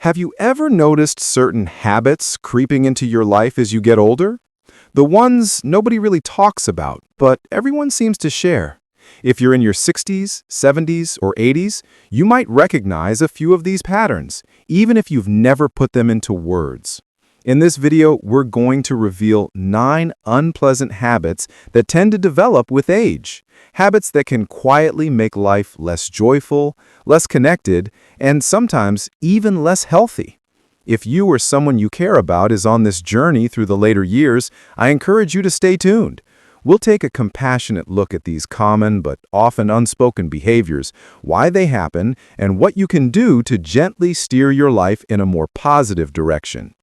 Have you ever noticed certain habits creeping into your life as you get older? The ones nobody really talks about, but everyone seems to share. If you're in your 60s, 70s, or 80s, you might recognize a few of these patterns, even if you've never put them into words. In this video, we're going to reveal 9 unpleasant habits that tend to develop with age. Habits that can quietly make life less joyful, less connected, and sometimes even less healthy. If you or someone you care about is on this journey through the later years, I encourage you to stay tuned. We'll take a compassionate look at these common but often unspoken behaviors, why they happen, and what you can do to gently steer your life in a more positive direction.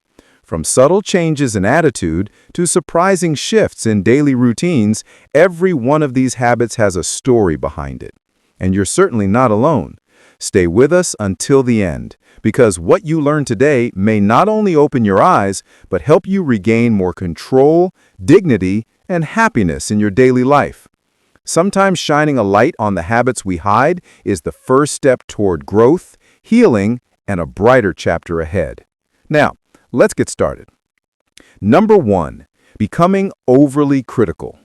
From subtle changes in attitude to surprising shifts in daily routines, every one of these habits has a story behind it. And you're certainly not alone. Stay with us until the end, because what you learn today may not only open your eyes, but help you regain more control, dignity, and happiness in your daily life. Sometimes shining a light on the habits we hide is the first step toward growth, healing, and a brighter chapter ahead. Now, let's get started. Number 1, becoming overly critical.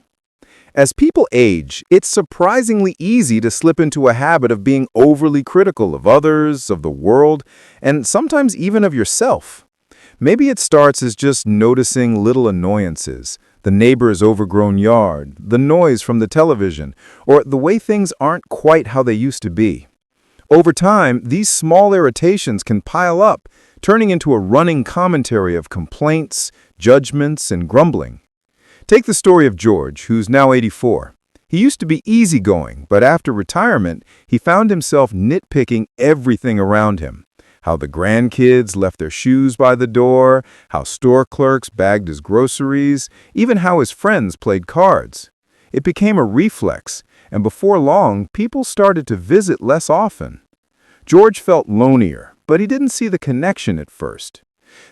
As people age, it's surprisingly easy to slip into a habit of being overly critical of others, of the world, and sometimes even of yourself. Maybe it starts as just noticing little annoyances, the neighbor's overgrown yard, the noise from the television, or the way things aren't quite how they used to be. Over time, these small irritations can pile up, turning into a running commentary of complaints, judgments, and grumbling. Take the story of George, who's now 84. He used to be easygoing, but after retirement, he found himself nitpicking everything around him. How the grandkids left their shoes by the door, how store clerks bagged his groceries, even how his friends played cards. It became a reflex, and before long, people started to visit less often. George felt lonelier, but he didn't see the connection at first.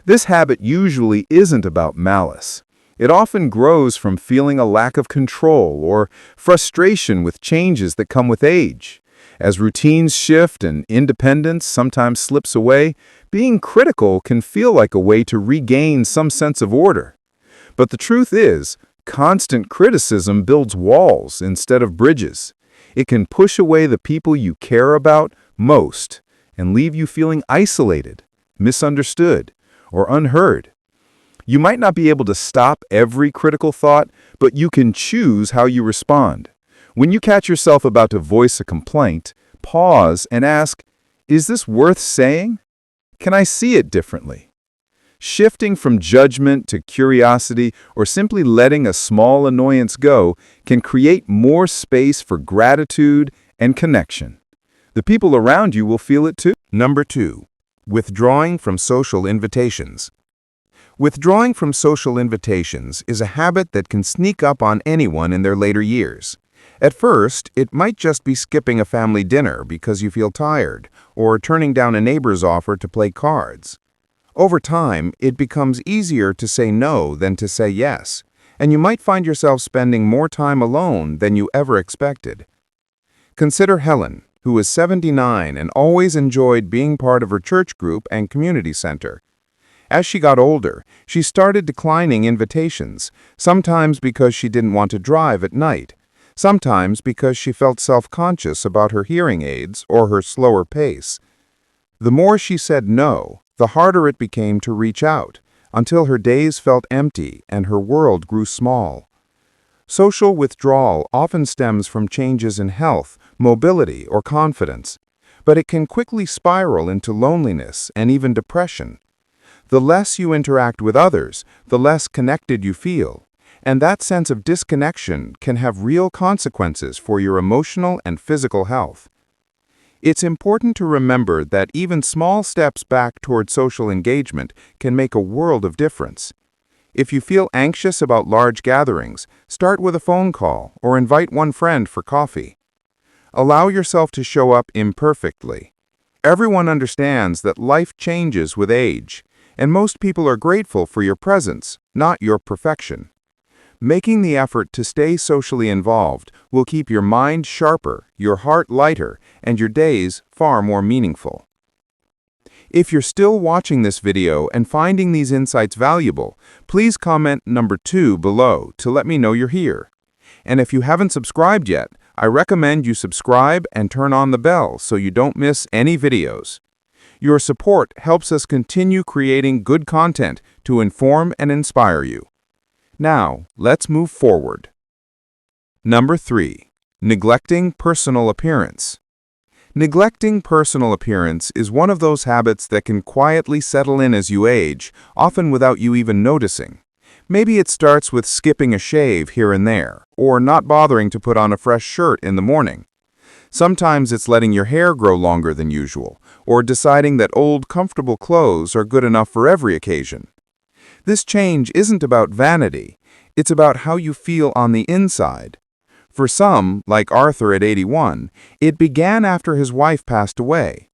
This habit usually isn't about malice. It often grows from feeling a lack of control or frustration with changes that come with age. As routines shift and independence sometimes slips away, being critical can feel like a way to regain some sense of order. But the truth is, constant criticism builds walls instead of bridges. It can push away the people you care about most and leave you feeling isolated, misunderstood, or unheard. You might not be able to stop every critical thought, but you can choose how you respond. When you catch yourself about to voice a complaint, pause and ask, "Is this worth saying? Can I see it differently?" Shifting from judgment to curiosity or simply letting a small annoyance go can create more space for gratitude and connection. The people around you will feel it too. Number 2, withdrawing from social invitations. Withdrawing from social invitations is a habit that can sneak up on anyone in their later years. At first, it might just be skipping a family dinner because you feel tired, or turning down a neighbor's offer to play cards. Over time, it becomes easier to say no than to say yes, and you might find yourself spending more time alone than you ever expected. Consider Helen, who is 79 and always enjoyed being part of her church group and community center. As she got older, she started declining invitations, sometimes because she didn't want to drive at night, sometimes because she felt self-conscious about her hearing aids or her slower pace. The more she said no, the harder it became to reach out, until her days felt empty and her world grew small. Social withdrawal often stems from changes in health, mobility, or confidence, but it can quickly spiral into loneliness and even depression. The less you interact with others, the less connected you feel, and that sense of disconnection can have real consequences for your emotional and physical health. It's important to remember that even small steps back toward social engagement can make a world of difference. If you feel anxious about large gatherings, start with a phone call or invite one friend for coffee. Allow yourself to show up imperfectly. Everyone understands that life changes with age, and most people are grateful for your presence, not your perfection. Making the effort to stay socially involved will keep your mind sharper, your heart lighter, and your days far more meaningful. If you're still watching this video and finding these insights valuable, please comment number 2 below to let me know you're here. And if you haven't subscribed yet, I recommend you subscribe and turn on the bell so you don't miss any videos. Your support helps us continue creating good content to inform and inspire you. Now, let's move forward. Number 3. Neglecting personal appearance. Neglecting personal appearance is one of those habits that can quietly settle in as you age, often without you even noticing. Maybe it starts with skipping a shave here and there, or not bothering to put on a fresh shirt in the morning. Sometimes it's letting your hair grow longer than usual, or deciding that old, comfortable clothes are good enough for every occasion. This change isn't about vanity, it's about how you feel on the inside. For some, like Arthur at 81, it began after his wife passed away.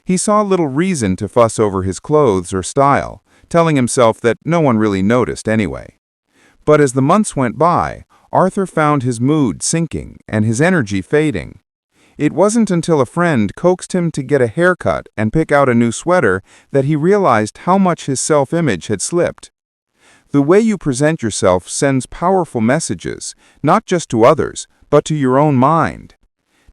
He saw little reason to fuss over his clothes or style, telling himself that no one really noticed anyway. But as the months went by, Arthur found his mood sinking and his energy fading. It wasn't until a friend coaxed him to get a haircut and pick out a new sweater that he realized how much his self-image had slipped. The way you present yourself sends powerful messages, not just to others, but to your own mind.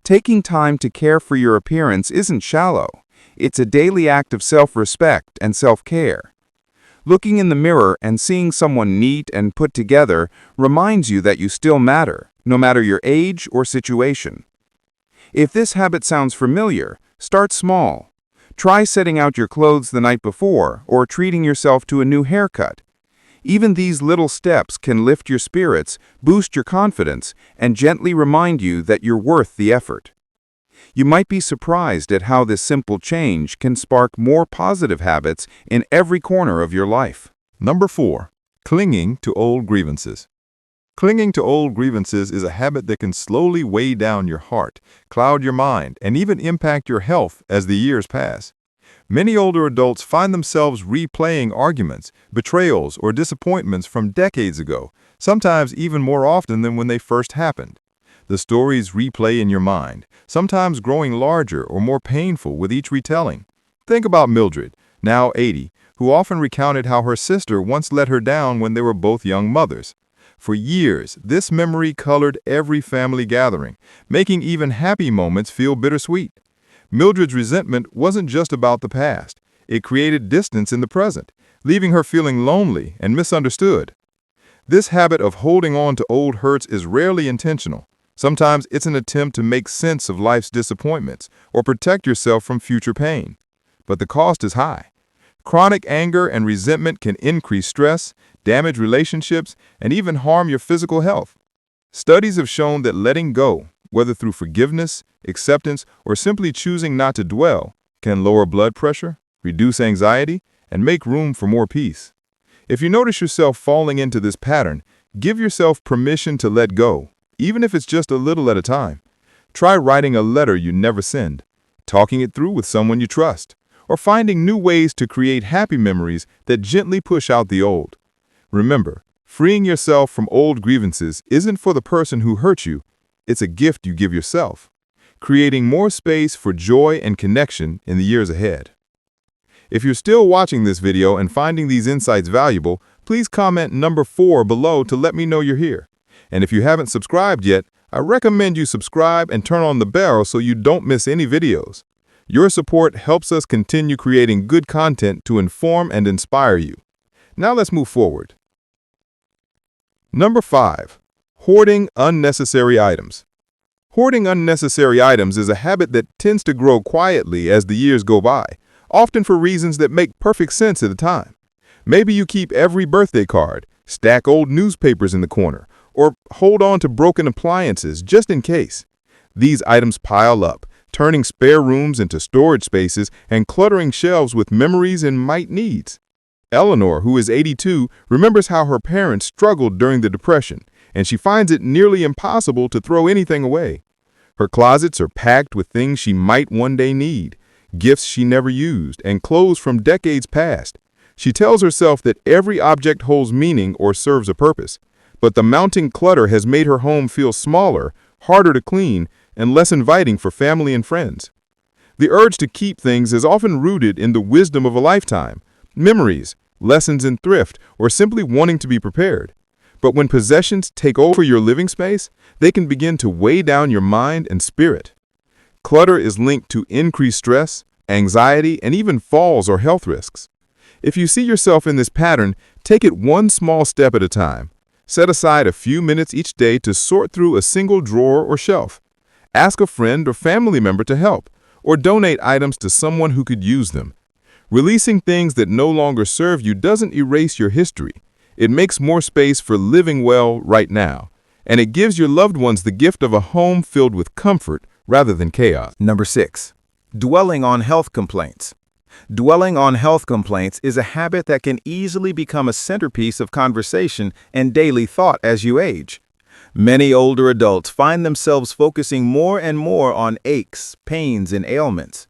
Taking time to care for your appearance isn't shallow. It's a daily act of self-respect and self-care. Looking in the mirror and seeing someone neat and put together reminds you that you still matter, no matter your age or situation. If this habit sounds familiar, start small. Try setting out your clothes the night before or treating yourself to a new haircut. Even these little steps can lift your spirits, boost your confidence, and gently remind you that you're worth the effort. You might be surprised at how this simple change can spark more positive habits in every corner of your life. Number 4. Clinging to old grievances. Clinging to old grievances is a habit that can slowly weigh down your heart, cloud your mind, and even impact your health as the years pass. Many older adults find themselves replaying arguments, betrayals, or disappointments from decades ago, sometimes even more often than when they first happened. The stories replay in your mind, sometimes growing larger or more painful with each retelling. Think about Mildred, now 80, who often recounted how her sister once let her down when they were both young mothers. For years, this memory colored every family gathering, making even happy moments feel bittersweet. Mildred's resentment wasn't just about the past. It created distance in the present, leaving her feeling lonely and misunderstood. This habit of holding on to old hurts is rarely intentional. Sometimes it's an attempt to make sense of life's disappointments or protect yourself from future pain. But the cost is high. Chronic anger and resentment can increase stress, damage relationships, and even harm your physical health. Studies have shown that letting go, whether through forgiveness, acceptance, or simply choosing not to dwell, can lower blood pressure, reduce anxiety, and make room for more peace. If you notice yourself falling into this pattern, give yourself permission to let go, even if it's just a little at a time. Try writing a letter you never send, talking it through with someone you trust, or finding new ways to create happy memories that gently push out the old. Remember, freeing yourself from old grievances isn't for the person who hurt you. It's a gift you give yourself, creating more space for joy and connection in the years ahead. If you're still watching this video and finding these insights valuable, please comment number 4 below to let me know you're here. And if you haven't subscribed yet, I recommend you subscribe and turn on the bell so you don't miss any videos. Your support helps us continue creating good content to inform and inspire you. Now let's move forward. Number 5. Hoarding unnecessary items. Hoarding unnecessary items is a habit that tends to grow quietly as the years go by, often for reasons that make perfect sense at the time. Maybe you keep every birthday card, stack old newspapers in the corner, or hold on to broken appliances just in case. These items pile up, turning spare rooms into storage spaces and cluttering shelves with memories and might-needs. Eleanor, who is 82, remembers how her parents struggled during the Depression, and she finds it nearly impossible to throw anything away. Her closets are packed with things she might one day need, gifts she never used, and clothes from decades past. She tells herself that every object holds meaning or serves a purpose, but the mounting clutter has made her home feel smaller, harder to clean, and less inviting for family and friends. The urge to keep things is often rooted in the wisdom of a lifetime, memories, lessons in thrift, or simply wanting to be prepared. But when possessions take over your living space, they can begin to weigh down your mind and spirit. Clutter is linked to increased stress, anxiety, and even falls or health risks. If you see yourself in this pattern, take it one small step at a time. Set aside a few minutes each day to sort through a single drawer or shelf. Ask a friend or family member to help, or donate items to someone who could use them. Releasing things that no longer serve you doesn't erase your history. It makes more space for living well right now, and it gives your loved ones the gift of a home filled with comfort rather than chaos. Number 6. Dwelling on health complaints. Dwelling on health complaints is a habit that can easily become a centerpiece of conversation and daily thought as you age. Many older adults find themselves focusing more and more on aches, pains, and ailments.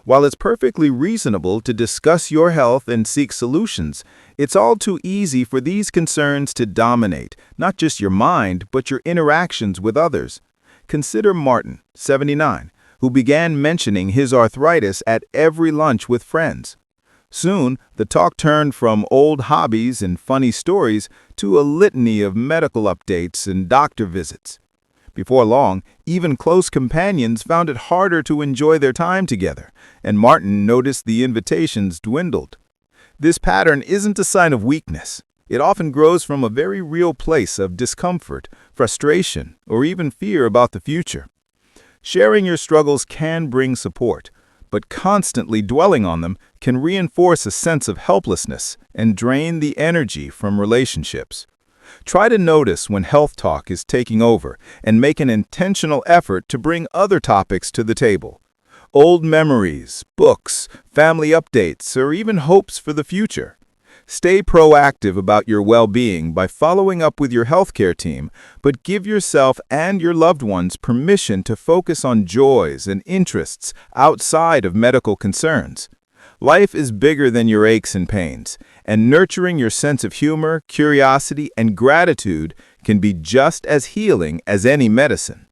While it's perfectly reasonable to discuss your health and seek solutions, it's all too easy for these concerns to dominate not just your mind, but your interactions with others. Consider Martin, 79, who began mentioning his arthritis at every lunch with friends. Soon, the talk turned from old hobbies and funny stories to a litany of medical updates and doctor visits. Before long, even close companions found it harder to enjoy their time together, and Martin noticed the invitations dwindled. This pattern isn't a sign of weakness. It often grows from a very real place of discomfort, frustration, or even fear about the future. Sharing your struggles can bring support, but constantly dwelling on them can reinforce a sense of helplessness and drain the energy from relationships. Try to notice when health talk is taking over and make an intentional effort to bring other topics to the table. Old memories, books, family updates, or even hopes for the future. Stay proactive about your well-being by following up with your healthcare team, but give yourself and your loved ones permission to focus on joys and interests outside of medical concerns. Life is bigger than your aches and pains, and nurturing your sense of humor, curiosity, and gratitude can be just as healing as any medicine.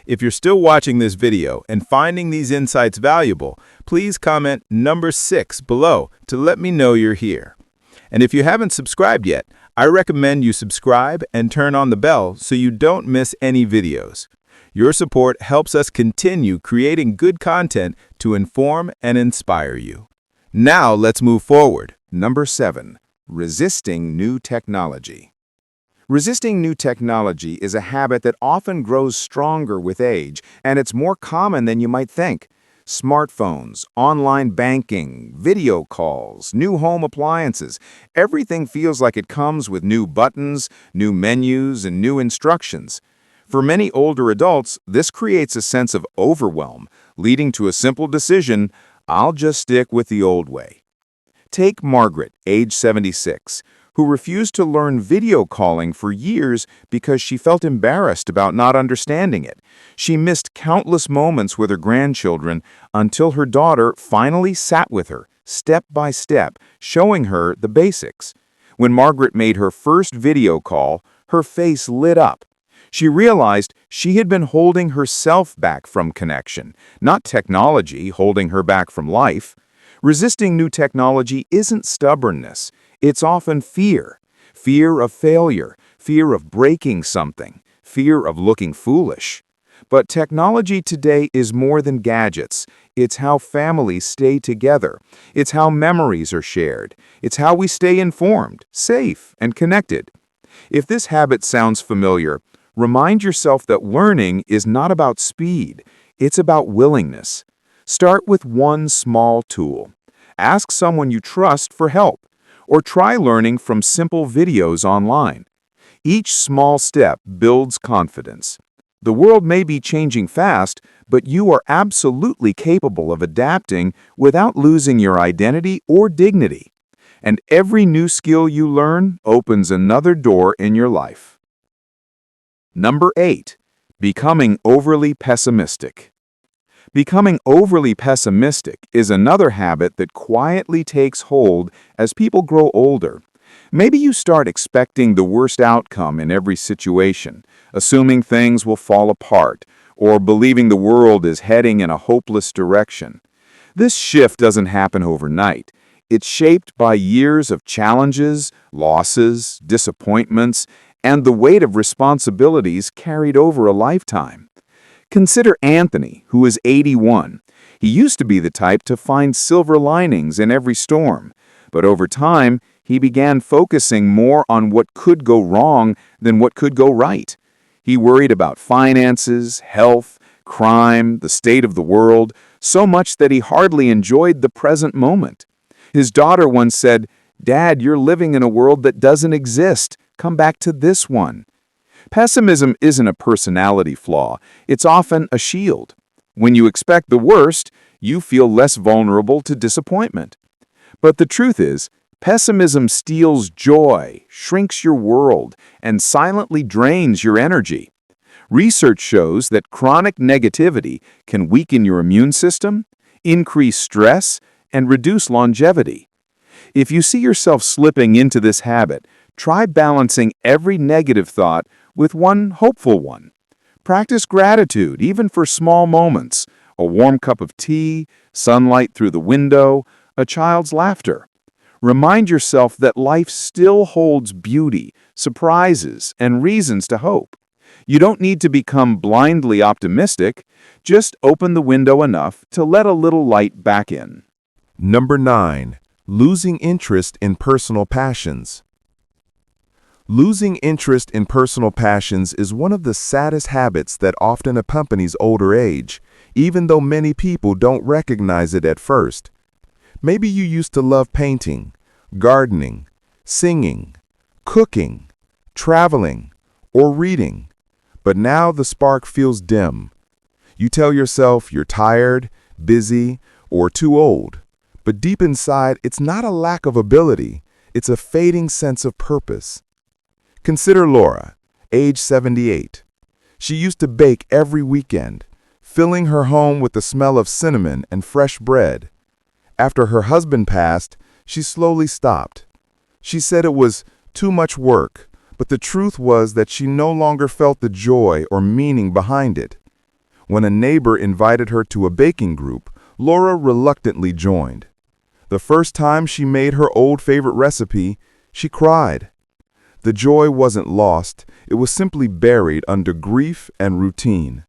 If you're still watching this video and finding these insights valuable, please comment number 6 below to let me know you're here. And if you haven't subscribed yet, I recommend you subscribe and turn on the bell so you don't miss any videos. Your support helps us continue creating good content to inform and inspire you. Now let's move forward. Number 7. Resisting new technology. Resisting new technology is a habit that often grows stronger with age, and it's more common than you might think. Smartphones, online banking, video calls, new home appliances, everything feels like it comes with new buttons, new menus, and new instructions. For many older adults, this creates a sense of overwhelm, leading to a simple decision: I'll just stick with the old way. Take Margaret, age 76, who refused to learn video calling for years because she felt embarrassed about not understanding it. She missed countless moments with her grandchildren until her daughter finally sat with her, step by step, showing her the basics. When Margaret made her first video call, her face lit up. She realized she had been holding herself back from connection, not technology holding her back from life. Resisting new technology isn't stubbornness. It's often fear. Fear of failure, fear of breaking something, fear of looking foolish. But technology today is more than gadgets. It's how families stay together. It's how memories are shared. It's how we stay informed, safe, and connected. If this habit sounds familiar, remind yourself that learning is not about speed. It's about willingness. Start with one small tool. Ask someone you trust for help, or try learning from simple videos online. Each small step builds confidence. The world may be changing fast, but you are absolutely capable of adapting without losing your identity or dignity. And every new skill you learn opens another door in your life. Number 8. Becoming overly pessimistic. Becoming overly pessimistic is another habit that quietly takes hold as people grow older. Maybe you start expecting the worst outcome in every situation, assuming things will fall apart, or believing the world is heading in a hopeless direction. This shift doesn't happen overnight. It's shaped by years of challenges, losses, disappointments, and the weight of responsibilities carried over a lifetime. Consider Anthony, who is 81. He used to be the type to find silver linings in every storm, but over time, he began focusing more on what could go wrong than what could go right. He worried about finances, health, crime, the state of the world, so much that he hardly enjoyed the present moment. His daughter once said, "Dad, you're living in a world that doesn't exist. Come back to this one." Pessimism isn't a personality flaw. It's often a shield. When you expect the worst, you feel less vulnerable to disappointment. But the truth is, pessimism steals joy, shrinks your world, and silently drains your energy. Research shows that chronic negativity can weaken your immune system, increase stress, and reduce longevity. If you see yourself slipping into this habit, try balancing every negative thought with one hopeful one. Practice gratitude, even for small moments: a warm cup of tea, sunlight through the window, a child's laughter. Remind yourself that life still holds beauty, surprises, and reasons to hope. You don't need to become blindly optimistic. Just open the window enough to let a little light back in. Number 9. Losing interest in personal passions. Losing interest in personal passions is one of the saddest habits that often accompanies older age, even though many people don't recognize it at first. Maybe you used to love painting, gardening, singing, cooking, traveling, or reading, but now the spark feels dim. You tell yourself you're tired, busy, or too old, but deep inside, it's not a lack of ability, it's a fading sense of purpose. Consider Laura, age 78. She used to bake every weekend, filling her home with the smell of cinnamon and fresh bread. After her husband passed, she slowly stopped. She said it was too much work, but the truth was that she no longer felt the joy or meaning behind it. When a neighbor invited her to a baking group, Laura reluctantly joined. The first time she made her old favorite recipe, she cried. The joy wasn't lost, it was simply buried under grief and routine.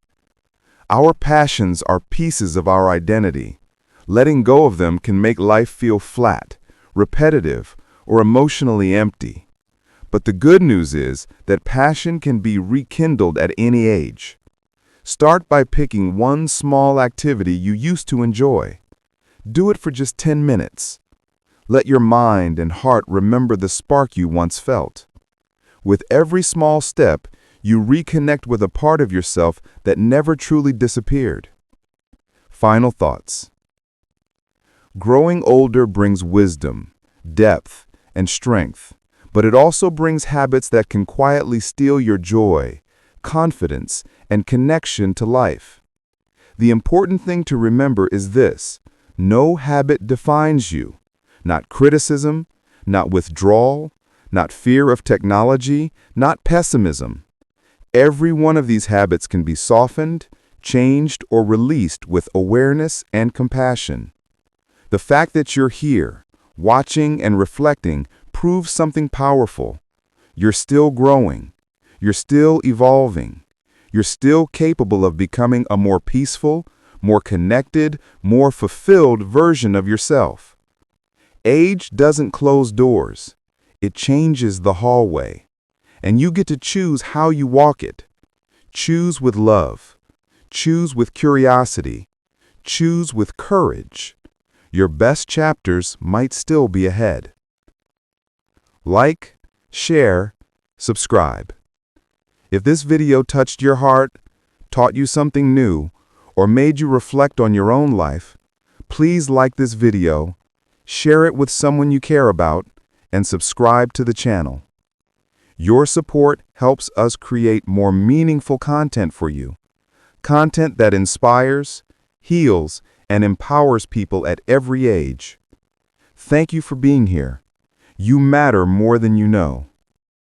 Our passions are pieces of our identity. Letting go of them can make life feel flat, repetitive, or emotionally empty. But the good news is that passion can be rekindled at any age. Start by picking one small activity you used to enjoy. Do it for just 10 minutes. Let your mind and heart remember the spark you once felt. With every small step, you reconnect with a part of yourself that never truly disappeared. Final thoughts. Growing older brings wisdom, depth, and strength, but it also brings habits that can quietly steal your joy, confidence, and connection to life. The important thing to remember is this: no habit defines you. Not criticism, not withdrawal, not fear of technology, not pessimism. Every one of these habits can be softened, changed, or released with awareness and compassion. The fact that you're here, watching and reflecting, proves something powerful. You're still growing. You're still evolving. You're still capable of becoming a more peaceful, more connected, more fulfilled version of yourself. Age doesn't close doors. It changes the hallway. And you get to choose how you walk it. Choose with love. Choose with curiosity. Choose with courage. Your best chapters might still be ahead. Like, share, subscribe. If this video touched your heart, taught you something new, or made you reflect on your own life, please like this video, share it with someone you care about, and subscribe to the channel. Your support helps us create more meaningful content for you. Content that inspires, heals, and empowers people at every age. Thank you for being here. You matter more than you know.